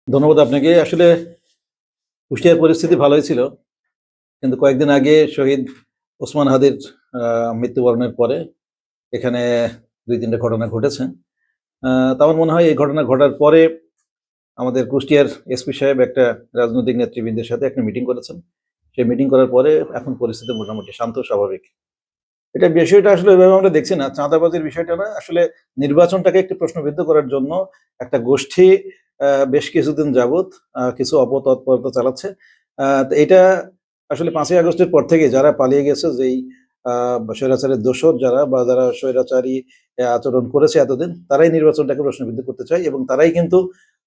ধন্যবাদ আপনাকে। আসলে কুষ্টিয়ার পরিস্থিতি ভালোই ছিল। কিন্তু কয়েকদিন আগে শহীদ ওসমান হাদির আ মৃত্যুবরণের পরে এখানে ২-৩ টা ঘটনা ঘটেছে। তো আমার মনে হয় এই ঘটনা ঘটার পরে আমাদের কুষ্টিয়ার এসপি সাহেব একটা রাজনৈতিক নেতৃবৃন্দের সাথে একটা মিটিং করেছেন। সেই মিটিং করার পরে এখন পরিস্থিতি মোটামুটি শান্ত স্বাভাবিক। এটা বিষয়টা আসলে ওইভাবে আমরা দেখছি না। চাঁদাবাজির বিষয়টা না। আসলে নির্বাচনটাকে একটু প্রশ্নবিদ্ধ করার জন্য একটা গোষ্ঠী বেশ কিছুদিন যাবৎ কিছু অপতৎপরতা চালাচ্ছে। তো এটা আসলে ৫ই আগস্টের পর থেকে যারা পালিয়ে গেছে যেই আ স্বৈরাচারের দোসর যারা বা যারা স্বৈরাচারী আচরণ করেছে এতদিন, তারাই নির্বাচনটাকে প্রশ্নবিদ্ধ করতে চায় এবং তারাই কিন্তু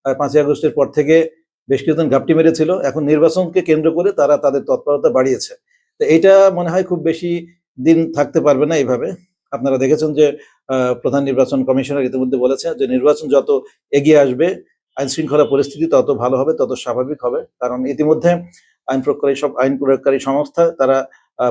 ৫ই আগস্টের পর থেকে বেশ কিছুদিন ঘাপটি মেরেছিল। এখন নির্বাচনকে কেন্দ্র করে তারা তাদের তৎপরতা বাড়িয়েছে। তো এইটা মনে হয় খুব বেশি দিন থাকতে পারবে না এইভাবে। আপনারা দেখেছেন যে প্রধান নির্বাচন কমিশনার ইতিমধ্যে বলেছে যে নির্বাচন যত এগিয়ে আসবে, আইনশৃঙ্খলা পরিস্থিতি তত ভালো হবে, তত স্বাভাবিক হবে। কারণ ইতিমধ্যে আইন প্রয়োগকারী সংস্থা তারা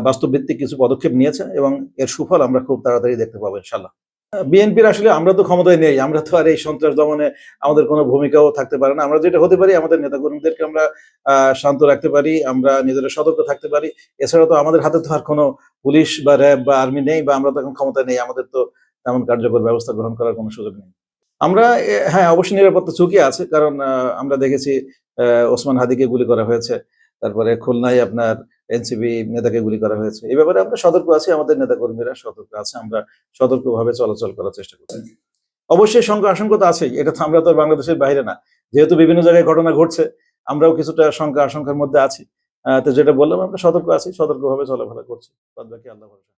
বাস্তবভিত্তিক কিছু পদক্ষেপ নিয়েছে এবং এর সুফল আমরা খুব তাড়াতাড়ি দেখতে পাবো ইনশাআল্লাহ। বিএনপির আসলে আমরা তো ক্ষমতায় নেই। আমরা তো আর এই সন্ত্রাস দমনে আমাদের কোনো ভূমিকাও থাকতে পারে না। আমরা যেটা হতে পারি আমাদের নেতাকর্মীদেরকে আমরা শান্ত রাখতে পারি, আমরা নিজেরা সতর্ক থাকতে পারি। এছাড়া তো আমাদের হাতে তো আর কোনো পুলিশ বা র‍্যাব বা আর্মি নেই বা আমরা তো এখন ক্ষমতায় নেই। আমাদের তো তেমন কার্যকর ব্যবস্থা গ্রহণ করার কোনো সুযোগ নেই। আমরা হ্যাঁ, অবশ্যই নিরাপত্তা ঝুঁকি আছে। কারণ আমরা দেখেছি ওসমান হাদিকে গুলি করা হয়েছে। তারপরে খুলনায় আপনার এনসিপি নেতাকে গুলি করা হয়েছে। এই ব্যাপারে আমরা সতর্ক আছি, আমাদের নেতাকর্মীরা সতর্ক আছে। আমরা সতর্কভাবে চলাচল করার চেষ্টা করছি। অবশ্যই শঙ্কা আশঙ্কা তো আছেই। এটা তো আমরা তো আর বাংলাদেশের বাইরে না। যেহেতু বিভিন্ন জায়গায় ঘটনা ঘটছে, আমরাও কিছুটা শঙ্কা আশঙ্কার মধ্যে আছি। তো যেটা বললাম আমরা সতর্ক আছি, সতর্কভাবে চলাফেরা করছি। বাদবাকি আল্লাহ ভরসা।